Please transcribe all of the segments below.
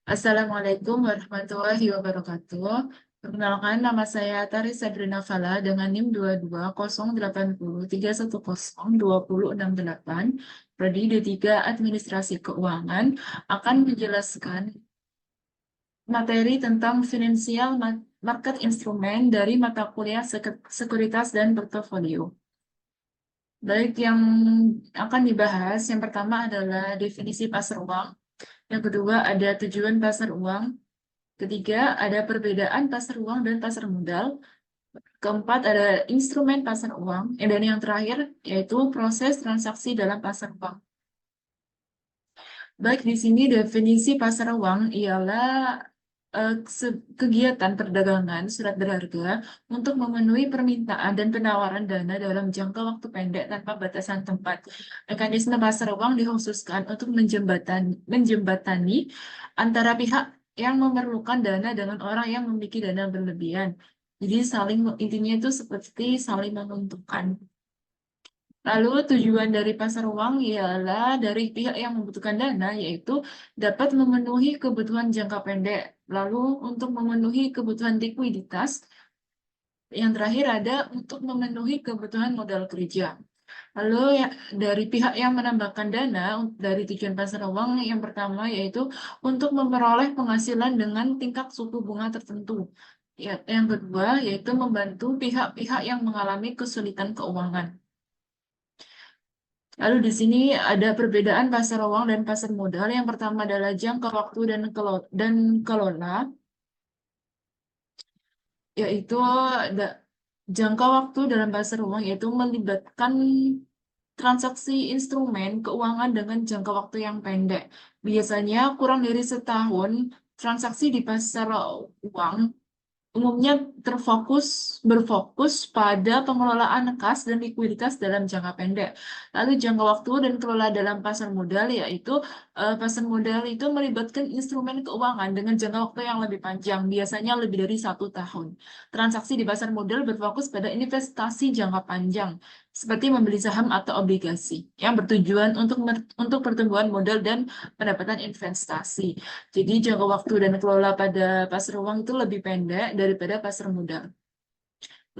Assalamualaikum warahmatullahi wabarakatuh. Perkenalkan, nama saya Tari Sabrina Fala dengan NIM 220803102068. Prodi D3 Administrasi Keuangan akan menjelaskan materi tentang finansial market instrumen dari mata kuliah sekuritas dan portofolio. Baik, yang akan dibahas yang pertama adalah definisi pasar uang, yang kedua ada tujuan pasar uang, ketiga, ada perbedaan pasar uang dan pasar modal. Keempat, ada instrumen pasar uang. Dan yang terakhir, yaitu proses transaksi dalam pasar uang. Baik, di sini definisi pasar uang ialah kegiatan perdagangan surat berharga untuk memenuhi permintaan dan penawaran dana dalam jangka waktu pendek tanpa batasan tempat. Mekanisme pasar uang dikhususkan untuk menjembatani antara pihak yang memerlukan dana dengan orang yang memiliki dana berlebihan. Jadi intinya itu seperti saling menguntungkan. Lalu tujuan dari pasar uang ialah dari pihak yang membutuhkan dana, yaitu dapat memenuhi kebutuhan jangka pendek. Lalu untuk memenuhi kebutuhan likuiditas, yang terakhir ada untuk memenuhi kebutuhan modal kerja. Lalu ya, dari pihak yang menambahkan dana dari tujuan pasar uang yang pertama yaitu untuk memperoleh penghasilan dengan tingkat suku bunga tertentu. Ya, yang kedua yaitu membantu pihak-pihak yang mengalami kesulitan keuangan. Lalu di sini ada perbedaan pasar uang dan pasar modal. Yang pertama adalah jangka waktu dan kelola, yaitu jangka waktu dalam pasar uang yaitu melibatkan transaksi instrumen keuangan dengan jangka waktu yang pendek. Biasanya kurang dari setahun transaksi di pasar uang umumnya berfokus pada pengelolaan kas dan likuiditas dalam jangka pendek. Lalu jangka waktu dan kelola dalam pasar modal yaitu pasar modal itu melibatkan instrumen keuangan dengan jangka waktu yang lebih panjang, biasanya lebih dari 1 tahun. Transaksi di pasar modal berfokus pada investasi jangka panjang, seperti membeli saham atau obligasi, yang bertujuan untuk pertumbuhan modal dan pendapatan investasi. Jadi jangka waktu dan kelola pada pasar uang itu lebih pendek daripada pasar modal.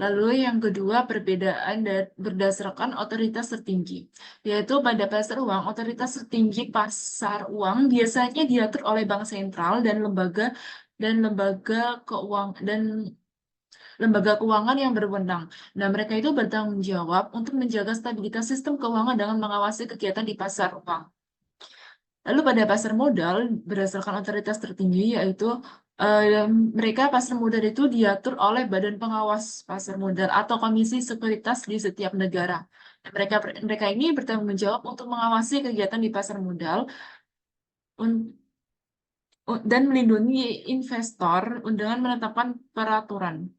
Lalu yang kedua, perbedaan berdasarkan otoritas tertinggi, yaitu pada pasar uang, otoritas tertinggi pasar uang biasanya diatur oleh bank sentral dan lembaga keuangan yang berwenang. Nah, mereka itu bertanggung jawab untuk menjaga stabilitas sistem keuangan dengan mengawasi kegiatan di pasar uang. Lalu pada pasar modal, berdasarkan otoritas tertinggi, yaitu mereka pasar modal itu diatur oleh Badan Pengawas Pasar Modal atau Komisi Sekuritas di setiap negara. Dan mereka ini bertanggung jawab untuk mengawasi kegiatan di pasar modal dan melindungi investor dengan menetapkan peraturan.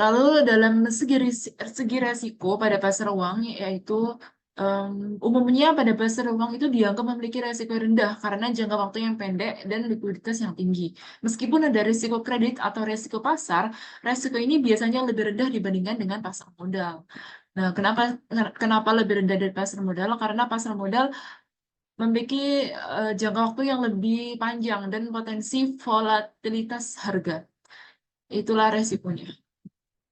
Lalu dalam segi resiko pada pasar uang, yaitu umumnya pada pasar uang itu dianggap memiliki resiko rendah karena jangka waktu yang pendek dan likuiditas yang tinggi. Meskipun ada risiko kredit atau risiko pasar, resiko ini biasanya lebih rendah dibandingkan dengan pasar modal. Nah, kenapa lebih rendah dari pasar modal? Karena pasar modal memiliki jangka waktu yang lebih panjang dan potensi volatilitas harga. Itulah resikonya.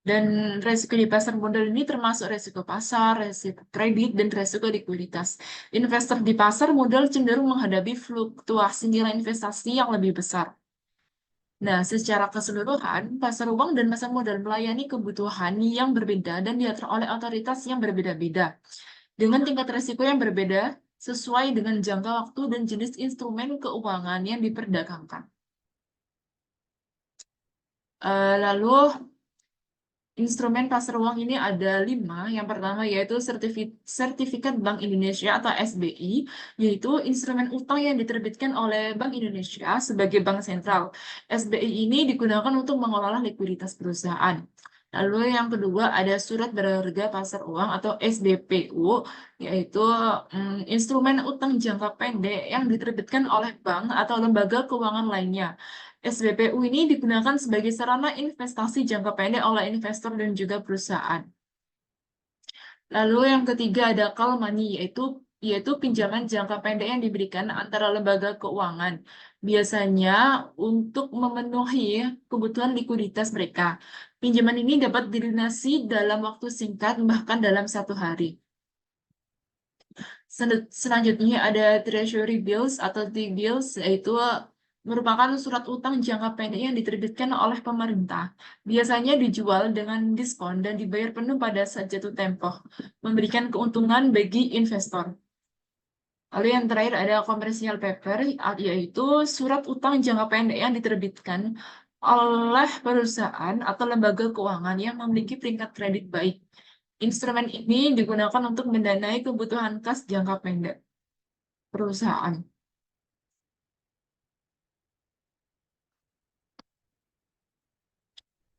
Dan resiko di pasar modal ini termasuk resiko pasar, resiko kredit, dan resiko likuiditas. Investor di pasar modal cenderung menghadapi fluktuasi nilai investasi yang lebih besar. Nah, secara keseluruhan, pasar uang dan pasar modal melayani kebutuhan yang berbeda dan diatur oleh otoritas yang berbeda-beda. Dengan tingkat resiko yang berbeda, sesuai dengan jangka waktu dan jenis instrumen keuangan yang diperdagangkan. Lalu, instrumen pasar uang ini ada 5. Yang pertama yaitu Sertifikat Bank Indonesia atau SBI, yaitu instrumen utang yang diterbitkan oleh Bank Indonesia sebagai bank sentral. SBI ini digunakan untuk mengelola likuiditas perusahaan. Lalu yang kedua ada Surat Berharga Pasar Uang atau SBPU, yaitu instrumen utang jangka pendek yang diterbitkan oleh bank atau lembaga keuangan lainnya. SBPU ini digunakan sebagai sarana investasi jangka pendek oleh investor dan juga perusahaan. Lalu yang ketiga ada call money, yaitu yaitu pinjaman jangka pendek yang diberikan antara lembaga keuangan, biasanya untuk memenuhi kebutuhan likuiditas mereka. Pinjaman ini dapat dilunasi dalam waktu singkat, bahkan dalam 1 hari. Selanjutnya ada Treasury Bills atau T-bills, yaitu merupakan surat utang jangka pendek yang diterbitkan oleh pemerintah. Biasanya dijual dengan diskon dan dibayar penuh pada saat jatuh tempo, memberikan keuntungan bagi investor. Lalu yang terakhir ada commercial paper, yaitu surat utang jangka pendek yang diterbitkan oleh perusahaan atau lembaga keuangan yang memiliki peringkat kredit baik. Instrumen ini digunakan untuk mendanai kebutuhan kas jangka pendek perusahaan.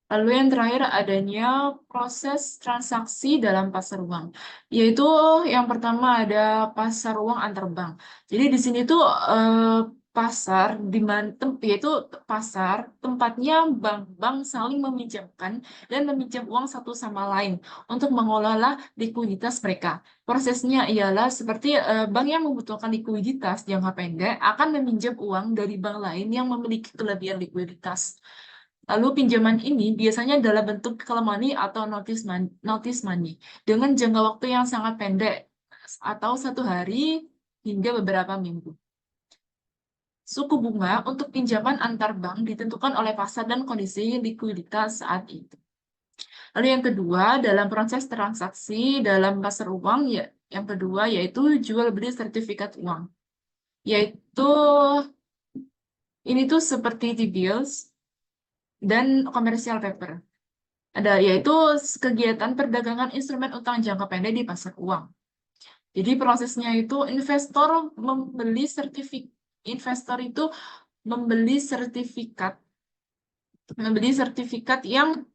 Lalu yang terakhir adanya proses transaksi dalam pasar uang, yaitu yang pertama ada pasar uang antar bank. Jadi di sini tuh pasar di mana yaitu pasar tempatnya bank-bank saling meminjamkan dan meminjam uang satu sama lain untuk mengelola likuiditas mereka. Prosesnya ialah seperti bank yang membutuhkan likuiditas jangka pendek akan meminjam uang dari bank lain yang memiliki kelebihan likuiditas. Lalu pinjaman ini biasanya dalam bentuk call money atau notice money dengan jangka waktu yang sangat pendek atau 1 hari hingga beberapa minggu. Suku bunga untuk pinjaman antar bank ditentukan oleh pasar dan kondisi likuiditas saat itu. Lalu yang kedua, dalam proses transaksi dalam pasar uang, ya, yang kedua yaitu jual beli sertifikat uang. Yaitu ini tuh seperti T-bills dan commercial paper. Ada yaitu kegiatan perdagangan instrumen utang jangka pendek di pasar uang. Jadi prosesnya itu investor itu membeli sertifikat yang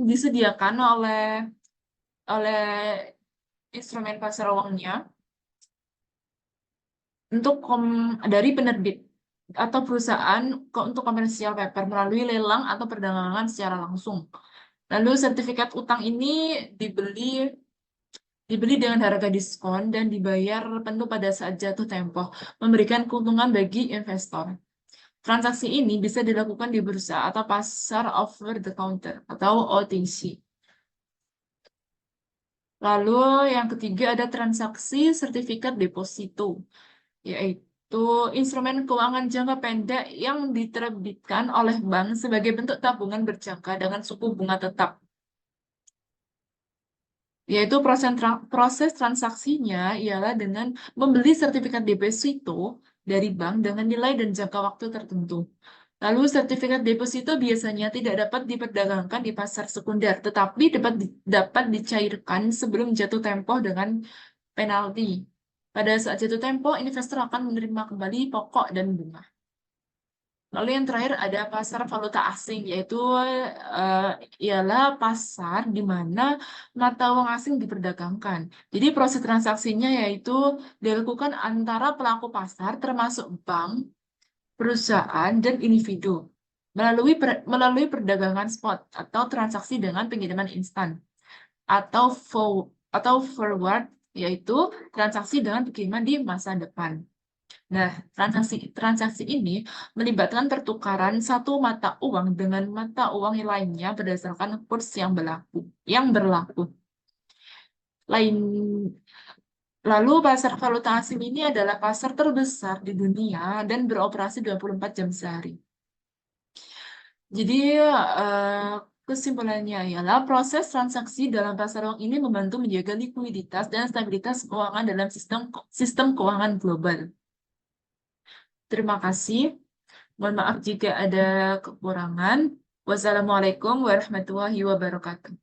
disediakan oleh instrumen pasar uangnya untuk dari penerbit atau perusahaan untuk komersial paper melalui lelang atau perdagangan secara langsung. Lalu sertifikat utang ini dibeli dengan harga diskon dan dibayar penuh pada saat jatuh tempo, memberikan keuntungan bagi investor. Transaksi ini bisa dilakukan di bursa atau pasar over the counter atau OTC. Lalu yang ketiga ada transaksi sertifikat deposito, yaitu instrumen keuangan jangka pendek yang diterbitkan oleh bank sebagai bentuk tabungan berjangka dengan suku bunga tetap. Yaitu proses transaksinya ialah dengan membeli sertifikat deposito dari bank dengan nilai dan jangka waktu tertentu. Lalu sertifikat deposito biasanya tidak dapat diperdagangkan di pasar sekunder, tetapi dapat dicairkan sebelum jatuh tempo dengan penalti. Pada saat jatuh tempo, investor akan menerima kembali pokok dan bunga. Lalu yang terakhir ada pasar valuta asing, yaitu ialah pasar di mana mata uang asing diperdagangkan. Jadi proses transaksinya yaitu dilakukan antara pelaku pasar termasuk bank, perusahaan, dan individu melalui perdagangan spot atau transaksi dengan pengiriman instan atau forward, yaitu transaksi dengan pengiriman di masa depan. Nah, transaksi ini melibatkan pertukaran satu mata uang dengan mata uang lainnya berdasarkan kurs yang berlaku. Lalu pasar valuta asing ini adalah pasar terbesar di dunia dan beroperasi 24 jam sehari. Jadi kesimpulannya ialah proses transaksi dalam pasar uang ini membantu menjaga likuiditas dan stabilitas keuangan dalam sistem keuangan global. Terima kasih. Mohon maaf jika ada kekurangan. Wassalamualaikum warahmatullahi wabarakatuh.